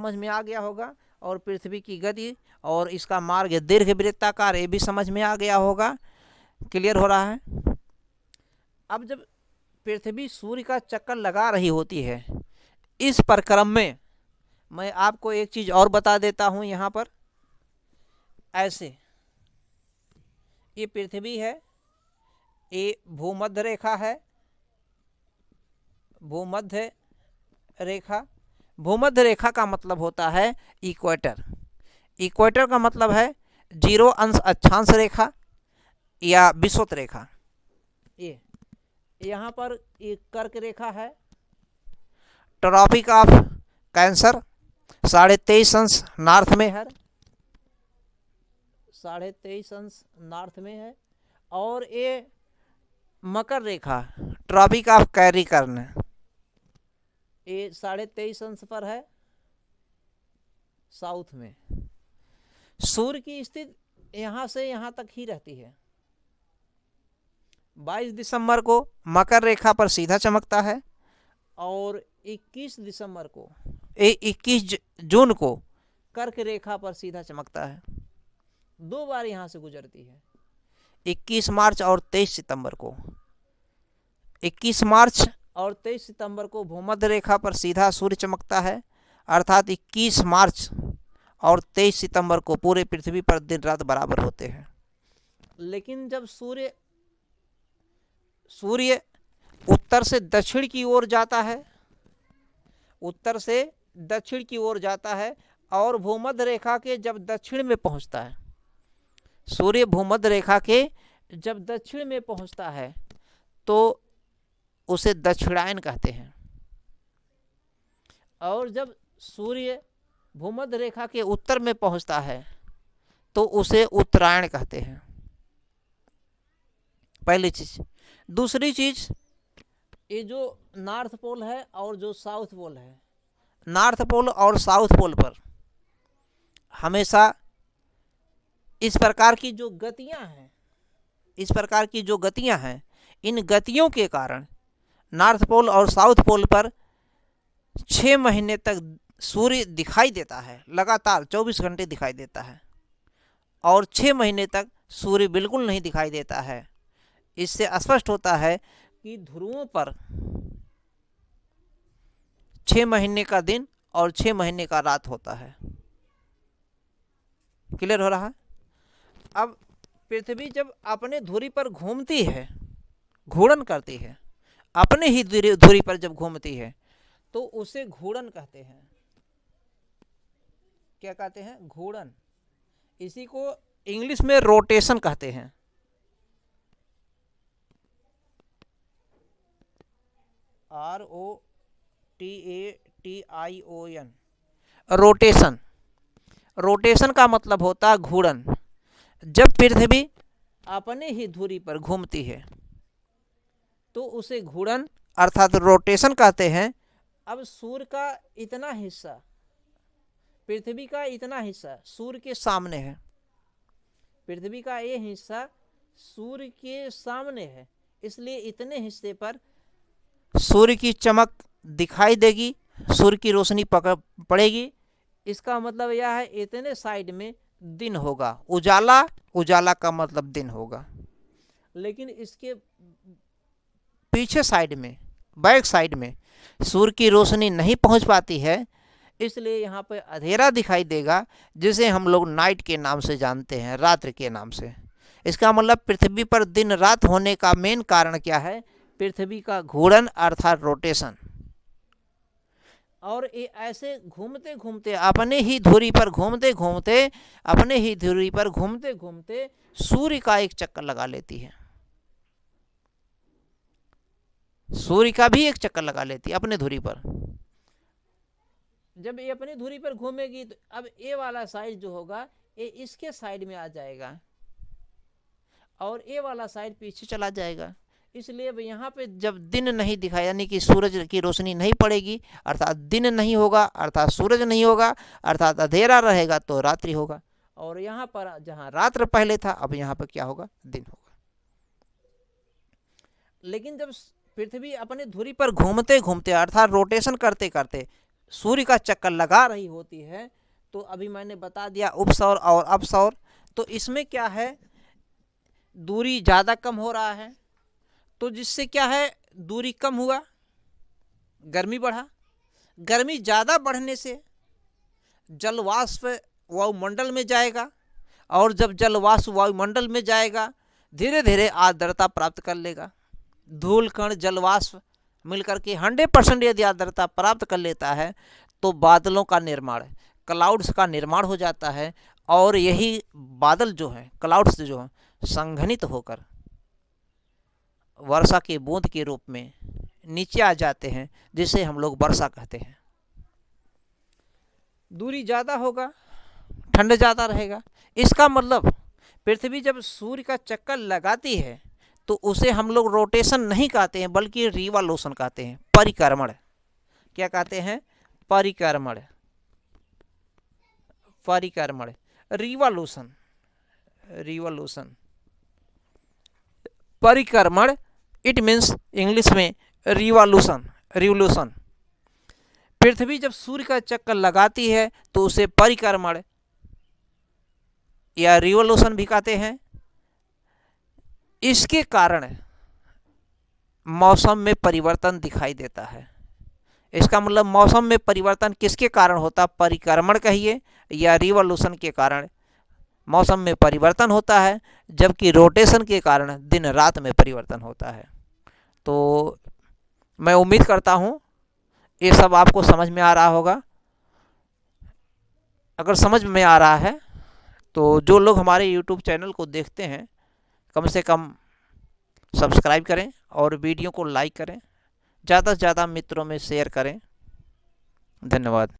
समझ में आ गया होगा, और पृथ्वी की गति और इसका मार्ग दीर्घवृत्ताकार, ये भी समझ में आ गया होगा। क्लियर हो रहा है। अब जब पृथ्वी सूर्य का चक्कर लगा रही होती है, इस परिक्रम में मैं आपको एक चीज और बता देता हूं। यहां पर ऐसे ये पृथ्वी है, ये भूमध्य रेखा है, भूमध्य रेखा। भूमध्य रेखा का मतलब होता है इक्वेटर। इक्वेटर का मतलब है 0 अंश अक्षांश रेखा या विषुवत रेखा। ये यहाँ पर एक कर्क रेखा है, ट्रॉपिक ऑफ कैंसर 23.5 अंश नॉर्थ में है, 23.5 अंश नॉर्थ में है। और ये मकर रेखा ट्रॉपिक ऑफ कैरिकर्न, ये 23.5 अंश पर है साउथ में। सूर्य की स्थिति यहां से यहां तक ही रहती है। 22 दिसंबर को मकर रेखा पर सीधा चमकता है, और 21 दिसंबर को 21 जून को कर्क रेखा पर सीधा चमकता है। 2 बार यहां से गुजरती है, 21 मार्च और 23 सितंबर को। 21 मार्च और 23 सितंबर को भूमध्य रेखा पर सीधा सूर्य चमकता है, अर्थात 21 मार्च और 23 सितंबर को पूरे पृथ्वी पर दिन रात बराबर होते हैं। लेकिन जब सूर्य उत्तर से दक्षिण की ओर जाता है, उत्तर से दक्षिण की ओर जाता है, और भूमध्य रेखा के जब दक्षिण में पहुंचता है, सूर्य भूमध्य रेखा के जब दक्षिण में पहुंचता है तो उसे दक्षिणायन कहते हैं। और जब सूर्य भूमध्य रेखा के उत्तर में पहुंचता है तो उसे उत्तरायण कहते हैं। पहली चीज। दूसरी चीज, ये जो नॉर्थ पोल है और जो साउथ पोल है, नॉर्थ पोल और साउथ पोल पर हमेशा इस प्रकार की जो गतियां हैं, इन गतियों के कारण नॉर्थ पोल और साउथ पोल पर 6 महीने तक सूर्य दिखाई देता है, लगातार 24 घंटे दिखाई देता है, और 6 महीने तक सूर्य बिल्कुल नहीं दिखाई देता है। इससे स्पष्ट होता है कि ध्रुवों पर 6 महीने का दिन और 6 महीने का रात होता है। क्लियर हो रहा है। अब पृथ्वी जब अपने धुरी पर घूमती है, घूर्णन करती है, अपने ही धुरी पर जब घूमती है तो उसे घूर्णन कहते हैं। क्या कहते हैं? घूर्णन। इसी को इंग्लिश में रोटेशन कहते हैं। ROTATION, rotation. रोटेशन का मतलब होता है घूर्णन। जब पृथ्वी अपने ही धुरी पर घूमती है तो उसे घूर्णन अर्थात रोटेशन कहते हैं। अब सूर्य का इतना हिस्सा, पृथ्वी का इतना हिस्सा सूर्य के सामने है, पृथ्वी का ये हिस्सा सूर्य के सामने है, इसलिए इतने हिस्से पर सूर्य की चमक दिखाई देगी, सूर्य की रोशनी पड़ेगी। इसका मतलब यह है इतने साइड में दिन होगा, उजाला, उजाला का मतलब दिन होगा। लेकिन इसके पीछे साइड में, बैक साइड में सूर्य की रोशनी नहीं पहुंच पाती है, इसलिए यहाँ पे अंधेरा दिखाई देगा, जिसे हम लोग नाइट के नाम से जानते हैं, रात्रि के नाम से। इसका मतलब पृथ्वी पर दिन रात होने का मेन कारण क्या है? पृथ्वी का घूर्णन अर्थात रोटेशन। और ये ऐसे घूमते घूमते अपने ही धुरी पर घूमते घूमते सूर्य का एक चक्कर लगा लेती है। सूर्य का भी एक चक्कर लगा लेती है अपने धुरी पर। जब ये अपनी धुरी पर घूमेगी तो अब ये वाला साइड जो होगा ये इसके साइड में आ जाएगा, और ये वाला साइड पीछे चला जाएगा। इसलिए यहाँ पे जब दिन नहीं दिखाई, यानी कि सूरज की रोशनी नहीं पड़ेगी, अर्थात दिन नहीं होगा, अर्थात सूरज नहीं होगा, अर्थात अंधेरा रहेगा तो रात्रि होगा। और यहाँ पर जहाँ रात्र पहले था, अब यहाँ पर क्या होगा? दिन होगा। लेकिन जब पृथ्वी अपने धुरी पर घूमते घूमते अर्थात रोटेशन करते करते सूर्य का चक्कर लगा रही होती है, तो अभी मैंने बता दिया उपसौर और अपसौर, तो इसमें क्या है, दूरी ज़्यादा कम हो रहा है, तो जिससे क्या है, दूरी कम हुआ, गर्मी बढ़ा। गर्मी ज़्यादा बढ़ने से जलवाष्प वायुमंडल में जाएगा, और जब जलवाष्प वायुमंडल में जाएगा धीरे धीरे आर्द्रता प्राप्त कर लेगा। धूल कण जलवाष्प मिलकर के 100% यदि आर्द्रता प्राप्त कर लेता है तो बादलों का निर्माण, क्लाउड्स का निर्माण हो जाता है, और यही बादल जो है, क्लाउड्स जो है, संघनित होकर वर्षा की बूंद के रूप में नीचे आ जाते हैं, जिसे हम लोग वर्षा कहते हैं। दूरी ज़्यादा होगा, ठंड ज़्यादा रहेगा। इसका मतलब पृथ्वी जब सूर्य का चक्कर लगाती है तो उसे हम लोग रोटेशन नहीं कहते हैं, बल्कि रिवॉल्यूशन कहते हैं, परिक्रमण। क्या कहते हैं? परिक्रमण, परिक्रमण, रिवॉल्यूशन, रिवॉल्यूशन, परिक्रमण, इट मीन्स इंग्लिश में रिवॉल्यूशन, रिवॉल्यूशन। पृथ्वी जब सूर्य का चक्कर लगाती है तो उसे परिक्रमण या रिवॉल्यूशन भी कहते हैं। इसके कारण मौसम में परिवर्तन दिखाई देता है। इसका मतलब मौसम में परिवर्तन किसके कारण होता? परिक्रमण कहिए या रिवॉल्यूशन के कारण मौसम में परिवर्तन होता है, जबकि रोटेशन के कारण दिन रात में परिवर्तन होता है। तो मैं उम्मीद करता हूँ ये सब आपको समझ में आ रहा होगा। अगर समझ में आ रहा है तो जो लोग हमारे YouTube चैनल को देखते हैं कम से कम सब्सक्राइब करें और वीडियो को लाइक करें, ज़्यादा से ज़्यादा मित्रों में शेयर करें। धन्यवाद।